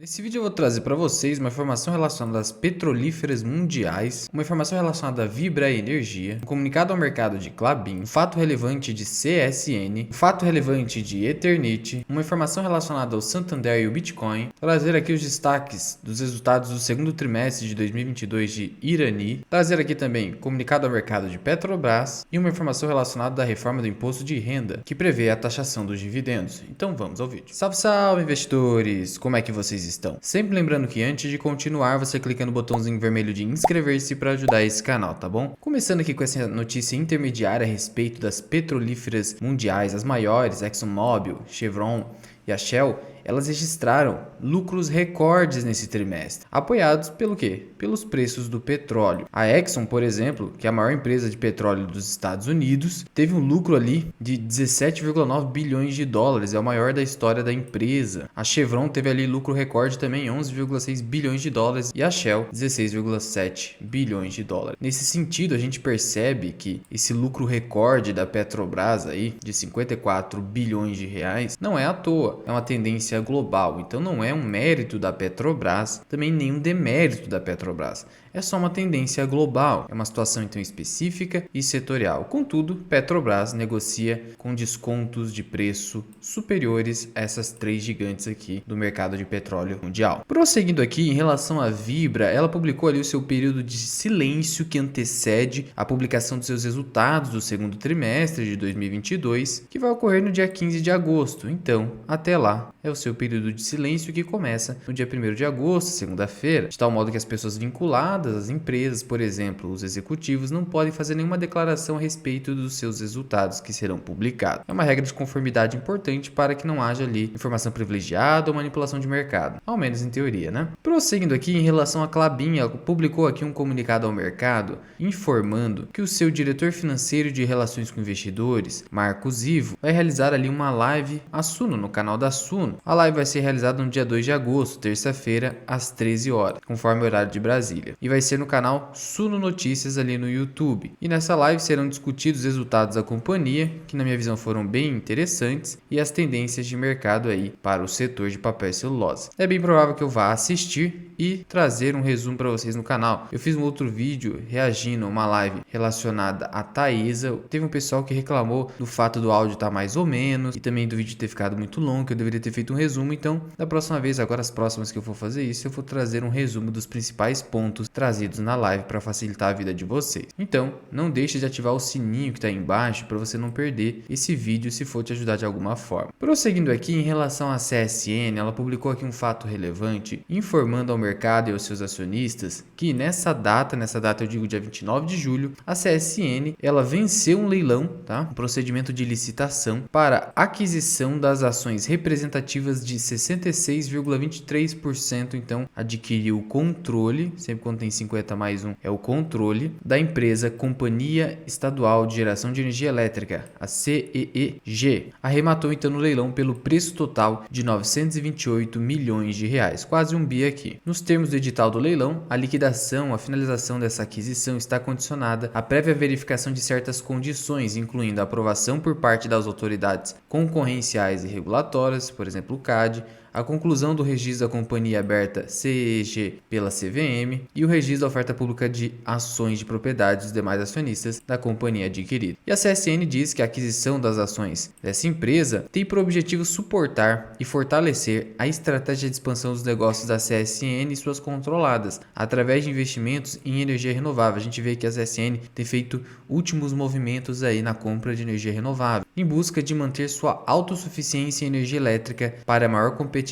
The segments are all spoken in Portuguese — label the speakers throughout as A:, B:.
A: Nesse vídeo eu vou trazer para vocês uma informação relacionada às petrolíferas mundiais, uma informação relacionada à Vibra Energia, um comunicado ao mercado de Klabin, um fato relevante de CSN, um fato relevante de Eternit, uma informação relacionada ao Santander e o Bitcoin, trazer aqui os destaques dos resultados do segundo trimestre de 2022 de Irani, trazer aqui também comunicado ao mercado de Petrobras e uma informação relacionada à reforma do imposto de renda, que prevê a taxação dos dividendos. Então vamos ao vídeo. Salve, salve investidores! Como é que vocês estão? Sempre lembrando que antes de continuar, você clica no botãozinho vermelho de inscrever-se para ajudar esse canal, tá bom? Começando aqui com essa notícia intermediária a respeito das petrolíferas mundiais, as maiores, ExxonMobil, Chevron e a Shell, elas registraram lucros recordes nesse trimestre, apoiados pelo quê? Pelos preços do petróleo. A Exxon, por exemplo, que é a maior empresa de petróleo dos Estados Unidos, teve um lucro ali de 17,9 bilhões de dólares, é o maior da história da empresa. A Chevron teve ali lucro recorde também, 11,6 bilhões de dólares, e a Shell, 16,7 bilhões de dólares. Nesse sentido, a gente percebe que esse lucro recorde da Petrobras aí, de 54 bilhões de reais, não é à toa, é uma tendência global, então não é um mérito da Petrobras, também nem um demérito da Petrobras. É só uma tendência global, é uma situação então específica e setorial. Contudo, Petrobras negocia com descontos de preço superiores a essas três gigantes aqui do mercado de petróleo mundial. Prosseguindo aqui, em relação à Vibra, ela publicou ali o seu período de silêncio que antecede a publicação dos seus resultados do segundo trimestre de 2022, que vai ocorrer no dia 15 de agosto. Então, até lá, é o seu período de silêncio que começa no dia 1º de agosto, segunda-feira, de tal modo que as pessoas vinculadas às empresas, por exemplo, os executivos, não podem fazer nenhuma declaração a respeito dos seus resultados que serão publicados. É uma regra de conformidade importante para que não haja ali informação privilegiada ou manipulação de mercado, ao menos em teoria, né? Prosseguindo aqui, em relação à Klabin, ela publicou aqui um comunicado ao mercado informando que o seu diretor financeiro de relações com investidores, Marcos Ivo, vai realizar ali uma live a Suno, no canal da Suno. A live vai ser realizada no dia 2 de agosto, terça-feira, às 13 horas, conforme o horário de Brasília. E vai ser no canal Suno Notícias ali no YouTube. E nessa live serão discutidos os resultados da companhia, que na minha visão foram bem interessantes, e as tendências de mercado aí para o setor de papel e celulose. É bem provável que eu vá assistir e trazer um resumo para vocês no canal. Eu fiz um outro vídeo reagindo a uma live relacionada à Taesa. Teve um pessoal que reclamou do fato do áudio estar mais ou menos e também do vídeo ter ficado muito longo, que eu deveria ter feito um resumo. Então, da próxima vez, agora as próximas que eu for fazer isso, eu vou trazer um resumo dos principais pontos trazidos na live para facilitar a vida de vocês. Então, não deixe de ativar o sininho que está aí embaixo para você não perder esse vídeo se for te ajudar de alguma forma. Prosseguindo aqui, em relação à CSN, ela publicou aqui um fato relevante, informando ao mercado e aos seus acionistas que nessa data eu digo dia 29 de julho, a CSN ela venceu um leilão, tá? Um procedimento de licitação para aquisição das ações representativas de 66,23%, então adquiriu o controle, sempre quando tem 50 mais 1 é o controle, da empresa Companhia Estadual de Geração de Energia Elétrica, a CEEG. Arrematou então no leilão pelo preço total de 928 milhões de reais, quase um bi aqui. Nos termos do edital do leilão, a liquidação, a finalização dessa aquisição está condicionada à prévia verificação de certas condições, incluindo a aprovação por parte das autoridades concorrenciais e regulatórias, por exemplo, o CAD, a conclusão do registro da companhia aberta CEG pela CVM e o registro da oferta pública de ações de propriedade dos demais acionistas da companhia adquirida. E a CSN diz que a aquisição das ações dessa empresa tem por objetivo suportar e fortalecer a estratégia de expansão dos negócios da CSN e suas controladas, através de investimentos em energia renovável. A gente vê que a CSN tem feito últimos movimentos aí na compra de energia renovável, em busca de manter sua autossuficiência em energia elétrica para maior competitividade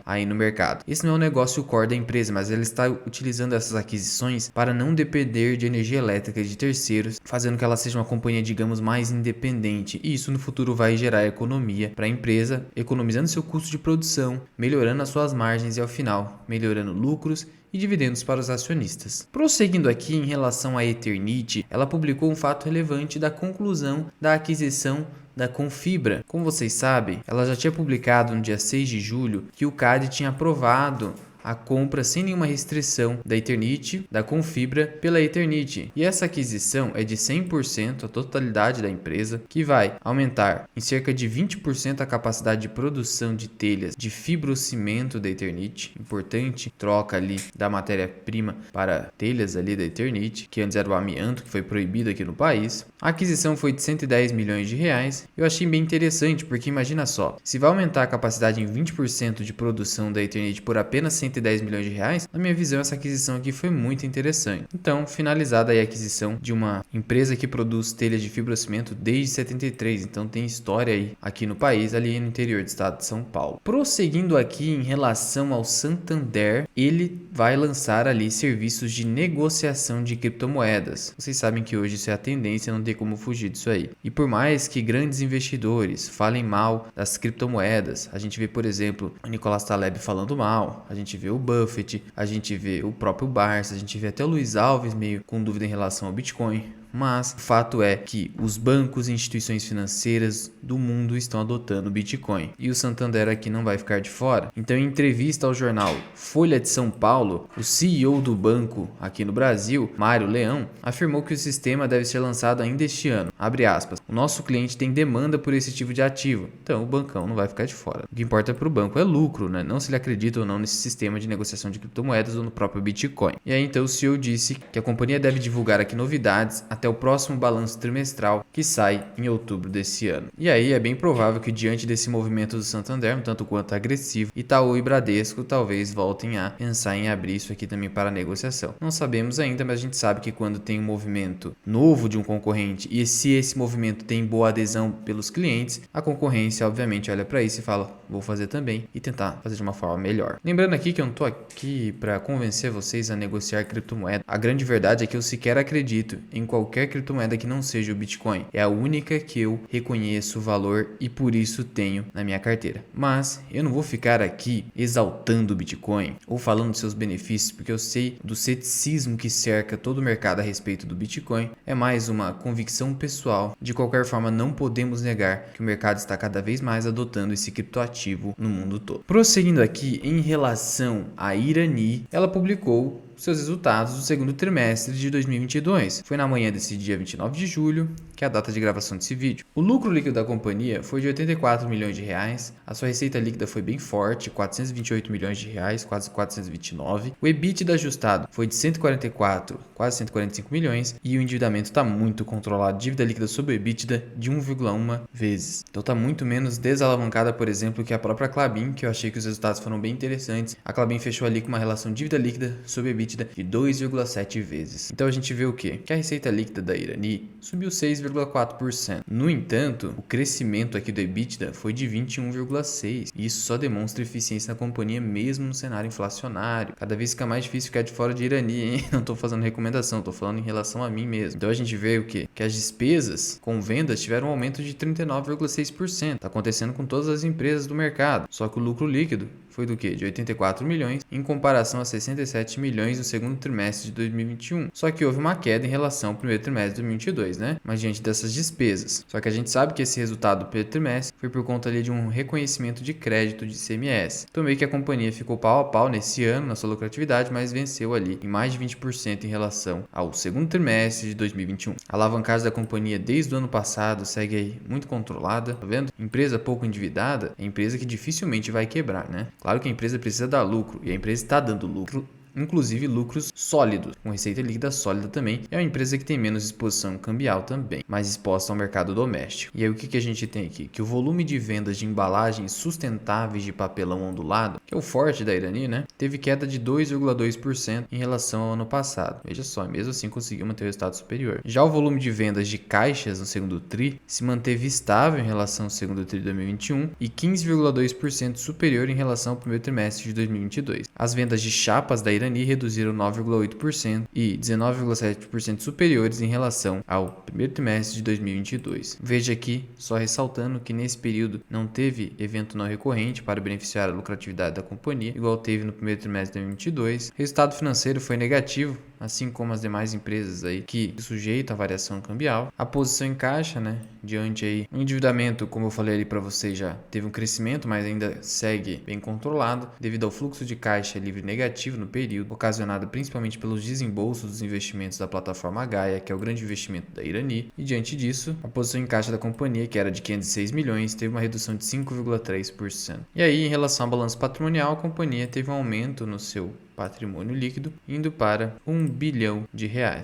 A: aí no mercado. Esse não é o negócio core da empresa, mas ela está utilizando essas aquisições para não depender de energia elétrica de terceiros, fazendo que ela seja uma companhia, digamos, mais independente. E isso no futuro vai gerar economia para a empresa, economizando seu custo de produção, melhorando as suas margens e ao final melhorando lucros e dividendos para os acionistas. Prosseguindo aqui, em relação à Eternit, ela publicou um fato relevante da conclusão da aquisição da Confibra. Como vocês sabem, ela já tinha publicado no dia 6 de julho que o CAD tinha aprovado a compra sem nenhuma restrição da Eternit, da Confibra, pela Eternit. E essa aquisição é de 100% a totalidade da empresa, que vai aumentar em cerca de 20% a capacidade de produção de telhas de fibrocimento da Eternit. Importante troca ali da matéria-prima para telhas ali da Eternit, que antes era o amianto, que foi proibido aqui no país. A aquisição foi de 110 milhões de reais. Eu achei bem interessante, porque imagina só, se vai aumentar a capacidade em 20% de produção da Eternit por apenas 110 milhões de reais, na minha visão essa aquisição aqui foi muito interessante. Então, finalizada aí a aquisição de uma empresa que produz telhas de fibrocimento desde 73, então tem história aí aqui no país, ali no interior do estado de São Paulo. Prosseguindo aqui em relação ao Santander, ele vai lançar ali serviços de negociação de criptomoedas. Vocês sabem que hoje isso é a tendência, não tem como fugir disso aí. E por mais que grandes investidores falem mal das criptomoedas, a gente vê, por exemplo, o Nicolas Taleb falando mal, a gente vê o Buffett, a gente vê o próprio Barça, a gente vê até o Luiz Alves meio com dúvida em relação ao Bitcoin. Mas o fato é que os bancos e instituições financeiras do mundo estão adotando o Bitcoin. E o Santander aqui não vai ficar de fora. Então, em entrevista ao jornal Folha de São Paulo, o CEO do banco aqui no Brasil, Mário Leão, afirmou que o sistema deve ser lançado ainda este ano. Abre aspas. O nosso cliente tem demanda por esse tipo de ativo. Então, o bancão não vai ficar de fora. O que importa para o banco é lucro, né? Não se ele acredita ou não nesse sistema de negociação de criptomoedas ou no próprio Bitcoin. E aí, então, o CEO disse que a companhia deve divulgar aqui novidades até o próximo balanço trimestral, que sai em outubro desse ano. E aí é bem provável que, diante desse movimento do Santander, um tanto quanto agressivo, Itaú e Bradesco talvez voltem a pensar em abrir isso aqui também para negociação. Não sabemos ainda, mas a gente sabe que quando tem um movimento novo de um concorrente e se esse movimento tem boa adesão pelos clientes, a concorrência obviamente olha para isso e fala, vou fazer também, e tentar fazer de uma forma melhor. Lembrando aqui que eu não estou aqui para convencer vocês a negociar criptomoeda. A grande verdade é que eu sequer acredito em qualquer criptomoeda que não seja o Bitcoin. É a única que eu reconheço o valor e por isso tenho na minha carteira. Mas eu não vou ficar aqui exaltando o Bitcoin ou falando dos seus benefícios, porque eu sei do ceticismo que cerca todo o mercado a respeito do Bitcoin. É mais uma convicção pessoal. De qualquer forma, não podemos negar que o mercado está cada vez mais adotando esse criptoativo no mundo todo. Prosseguindo aqui em relação à Irani, ela publicou seus resultados do segundo trimestre de 2022. Foi na manhã desse dia 29 de julho, que é a data de gravação desse vídeo. O lucro líquido da companhia foi de 84 milhões de reais, a sua receita líquida foi bem forte, 428 milhões de reais, quase 429. O EBITDA ajustado foi de 144, quase 145 milhões, e o endividamento está muito controlado, dívida líquida sobre o EBITDA de 1,1 vezes. Então está muito menos desalavancada, por exemplo, que a própria Klabin, que eu achei que os resultados foram bem interessantes. A Klabin fechou ali com uma relação dívida líquida sobre EBITDA de 2,7 vezes. Então a gente vê o quê? Que a receita líquida da Irani subiu 6,4%. No entanto, o crescimento aqui do EBITDA foi de 21,6%. E isso só demonstra eficiência na companhia mesmo no cenário inflacionário. Cada vez fica mais difícil ficar de fora de Irani, hein? Não estou fazendo recomendação, estou falando em relação a mim mesmo. Então a gente vê o quê? Que as despesas com vendas tiveram um aumento de 39,6%. Está acontecendo com todas as empresas do mercado. Só que o lucro líquido foi do quê? De 84 milhões em comparação a 67 milhões no segundo trimestre de 2021. Só que houve uma queda em relação ao primeiro trimestre de 2022, né? Mas diante dessas despesas. Só que a gente sabe que esse resultado do primeiro trimestre foi por conta ali de um reconhecimento de crédito de ICMS. Então meio que a companhia ficou pau a pau nesse ano na sua lucratividade, mas venceu ali em mais de 20% em relação ao segundo trimestre de 2021. A alavancagem da companhia desde o ano passado segue aí muito controlada, tá vendo? Empresa pouco endividada é empresa que dificilmente vai quebrar, né? Claro que a empresa precisa dar lucro e a empresa está dando lucro, inclusive lucros sólidos, com receita líquida sólida também. É uma empresa que tem menos exposição cambial também, mais exposta ao mercado doméstico. E aí o que a gente tem aqui? Que o volume de vendas de embalagens sustentáveis de papelão ondulado, que é o forte da Irani, né? Teve queda de 2,2% em relação ao ano passado. Veja só, mesmo assim conseguiu manter o resultado superior. Já o volume de vendas de caixas no segundo TRI se manteve estável em relação ao segundo TRI de 2021 e 15,2% superior em relação ao primeiro trimestre de 2022. As vendas de chapas da Irani reduziram 9,8% e 19,7% superiores em relação ao primeiro trimestre de 2022. Veja aqui, só ressaltando que nesse período não teve evento não recorrente para beneficiar a lucratividade da companhia, igual teve no primeiro trimestre de 2022. O resultado financeiro foi negativo, assim como as demais empresas aí que se sujeitam à variação cambial. A posição em caixa, diante aí, o endividamento, como eu falei ali para vocês, já teve um crescimento, mas ainda segue bem controlado, devido ao fluxo de caixa livre negativo no período, ocasionado principalmente pelos desembolsos dos investimentos da plataforma Gaia, que é o grande investimento da Irani. E diante disso, a posição em caixa da companhia, que era de 506 milhões, teve uma redução de 5,3%. E aí, em relação ao balanço patrimonial, a companhia teve um aumento no seu patrimônio líquido, indo para R$1 bilhão.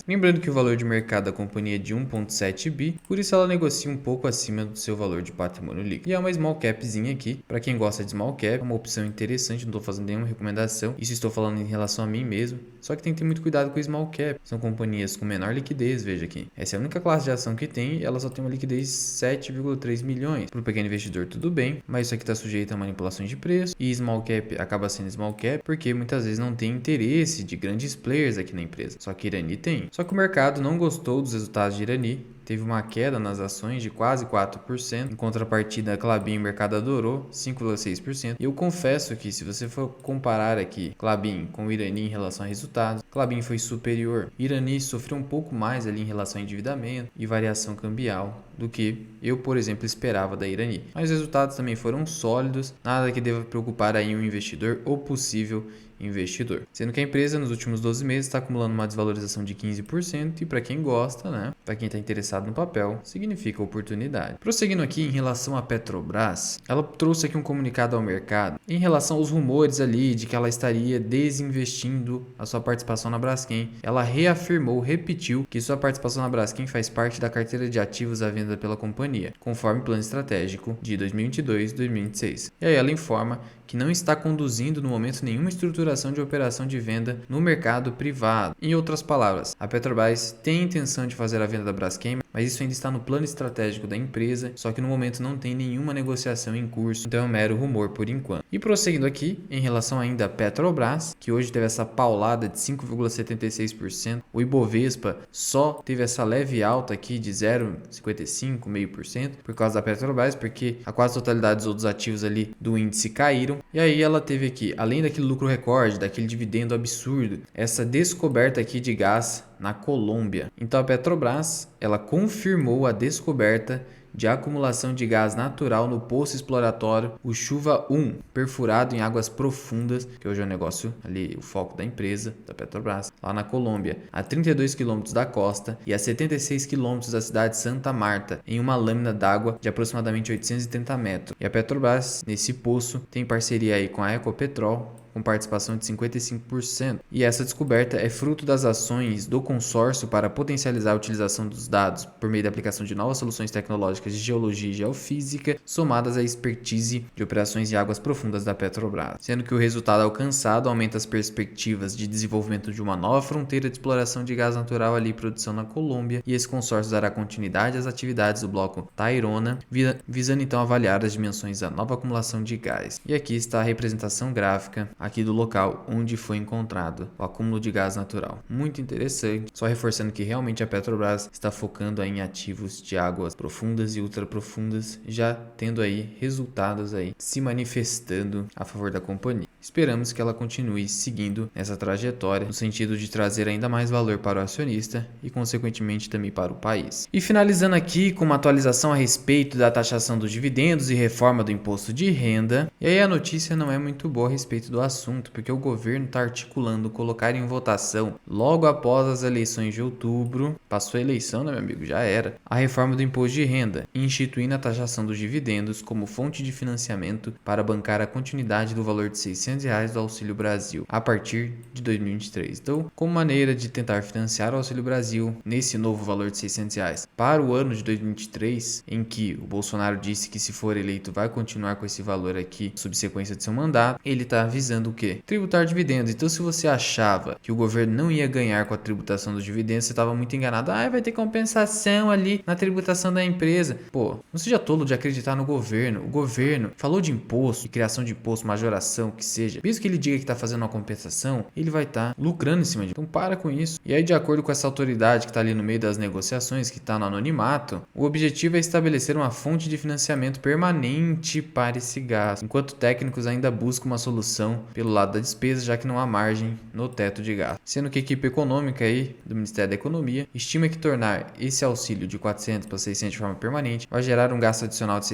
A: Lembrando que o valor de mercado da companhia é de 1,7 bi, por isso ela negocia um pouco acima do seu valor de patrimônio líquido. E é uma small capzinha aqui, para quem gosta de small cap, é uma opção interessante, não estou fazendo nenhuma recomendação, isso estou falando em relação a mim mesmo, só que tem que ter muito cuidado com o small cap, são companhias com menor liquidez, veja aqui. Essa é a única classe de ação que tem e ela só tem uma liquidez de 7,3 milhões. Para o pequeno investidor tudo bem, mas isso aqui está sujeito a manipulações de preço e small cap acaba sendo small cap porque muitas vezes não tem interesse de grandes players aqui na empresa. Só que Irani tem. Só que o mercado não gostou dos resultados de Irani. Teve uma queda nas ações de quase 4%, em contrapartida a Klabin, o mercado adorou 5,6%. E eu confesso que se você for comparar aqui Klabin com o Irani em relação a resultados, Klabin foi superior. Irani sofreu um pouco mais ali em relação a endividamento e variação cambial do que eu, por exemplo, esperava da Irani. Mas os resultados também foram sólidos, nada que deva preocupar aí um investidor ou possível investidor. Sendo que a empresa nos últimos 12 meses está acumulando uma desvalorização de 15% e para quem gosta, para quem está interessado no papel, significa oportunidade. Prosseguindo aqui em relação à Petrobras, ela trouxe aqui um comunicado ao mercado em relação aos rumores ali de que ela estaria desinvestindo a sua participação na Braskem. Ela repetiu que sua participação na Braskem faz parte da carteira de ativos à venda pela companhia, conforme o plano estratégico de 2022 e 2026. E aí ela informa que não está conduzindo no momento nenhuma estruturação de operação de venda no mercado privado. Em outras palavras, a Petrobras tem intenção de fazer a venda da Braskem, mas isso ainda está no plano estratégico da empresa, só que no momento não tem nenhuma negociação em curso, então é um mero rumor por enquanto. E prosseguindo aqui, em relação ainda à Petrobras, que hoje teve essa paulada de 5,76%, o Ibovespa só teve essa leve alta aqui de 0,55%, 0,5%, por causa da Petrobras, porque a quase totalidade dos outros ativos ali do índice caíram. E aí ela teve aqui, além daquele lucro recorde, daquele dividendo absurdo, essa descoberta aqui de gás na Colômbia. Então a Petrobras, ela confirmou a descoberta de acumulação de gás natural no poço exploratório, o Chuva 1, perfurado em águas profundas, que hoje é o negócio ali, o foco da empresa, da Petrobras, lá na Colômbia, a 32 km da costa e a 76 km da cidade de Santa Marta, em uma lâmina d'água de aproximadamente 830 metros. E a Petrobras, nesse poço, tem parceria aí com a Ecopetrol, com participação de 55%. E essa descoberta é fruto das ações do consórcio para potencializar a utilização dos dados por meio da aplicação de novas soluções tecnológicas de geologia e geofísica, somadas à expertise de operações de águas profundas da Petrobras. Sendo que o resultado alcançado aumenta as perspectivas de desenvolvimento de uma nova fronteira de exploração de gás natural ali e produção na Colômbia, e esse consórcio dará continuidade às atividades do bloco Tayrona, visando então avaliar as dimensões da nova acumulação de gás. E aqui está a representação gráfica aqui do local onde foi encontrado o acúmulo de gás natural. Muito interessante, só reforçando que realmente a Petrobras está focando aí em ativos de águas profundas e ultraprofundas, já tendo aí resultados aí se manifestando a favor da companhia. Esperamos que ela continue seguindo essa trajetória no sentido de trazer ainda mais valor para o acionista e consequentemente também para o país. E finalizando aqui com uma atualização a respeito da taxação dos dividendos e reforma do imposto de renda. E aí a notícia não é muito boa a respeito do assunto, porque o governo está articulando colocar em votação logo após as eleições de outubro. Passou a eleição, né, meu amigo? Já era. A reforma do imposto de renda, instituindo a taxação dos dividendos como fonte de financiamento para bancar a continuidade do valor de R$600 do Auxílio Brasil a partir de 2023. Então, como maneira de tentar financiar o Auxílio Brasil nesse novo valor de R$600 para o ano de 2023, em que o Bolsonaro disse que se for eleito vai continuar com esse valor aqui subsequência de seu mandato, ele está visando o quê? Tributar dividendos. Então, se você achava que o governo não ia ganhar com a tributação dos dividendos, você estava muito enganado. Ah, vai ter compensação ali na tributação da empresa. Pô, não seja tolo de acreditar no governo. O governo falou de imposto, de criação de imposto, majoração, que seja. Mesmo que ele diga que está fazendo uma compensação, ele vai estar lucrando em cima disso. Então, para com isso. E aí, de acordo com essa autoridade que está ali no meio das negociações, que está no anonimato, o objetivo é estabelecer uma fonte de financiamento permanente para esse gasto, enquanto técnicos ainda buscam uma solução pelo lado da despesa, já que não há margem no teto de gasto. Sendo que a equipe econômica aí do Ministério da Economia estima que tornar esse auxílio de 400 para 600 de forma permanente vai gerar um gasto adicional de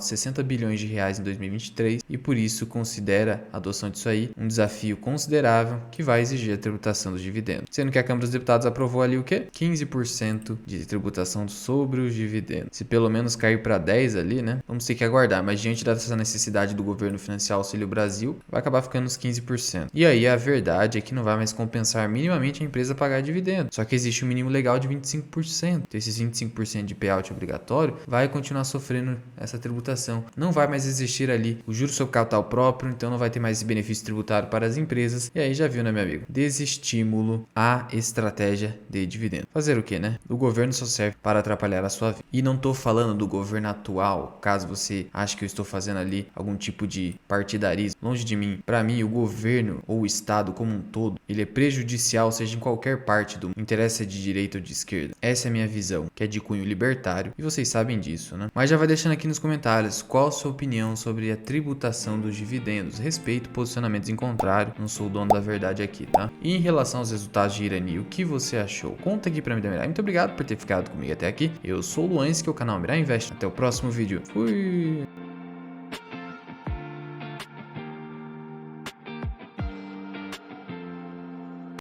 A: 60 bilhões de reais em 2023 e por isso considera a adoção disso aí um desafio considerável que vai exigir a tributação dos dividendos. Sendo que a Câmara dos Deputados aprovou ali o quê? 15% de tributação sobre os dividendos. Se pelo menos cair para 10 ali, né? Vamos ter que aguardar, mas diante dessa necessidade do governo financiar o Auxílio Brasil, vai acabar ficando uns 15%. E aí a verdade é que não vai mais compensar minimamente a empresa pagar dividendos. Só que existe um mínimo legal de 25%. Então esses 25% de payout obrigatório vai continuar sofrendo essa tributação. Não vai mais existir ali o juro sobre capital próprio, então não vai ter mais esse benefício tributário para as empresas. E aí já viu, né, meu amigo? Desestímulo à estratégia de dividendos. Fazer o quê, né? O governo só serve para atrapalhar a sua vida. E não tô falando do governo atual, caso você ache que eu estou fazendo ali algum tipo de partidarismo. Longe de mim. Para mim, o governo ou o Estado como um todo, ele é prejudicial, seja em qualquer parte do mundo. Interessa de direita ou de esquerda. Essa é a minha visão, que é de cunho libertário. E vocês sabem disso, né? Mas já vai deixando aqui nos comentários qual a sua opinião sobre a tributação dos dividendos. Respeito posicionamentos em contrário. Não sou o dono da verdade aqui, tá? E em relação aos resultados de Irani, o que você achou? Conta aqui pra mim da Mirai. Muito obrigado por ter ficado comigo até aqui. Eu sou o Luan, esse que é o canal Mirai Invest. Até o próximo vídeo. Fui!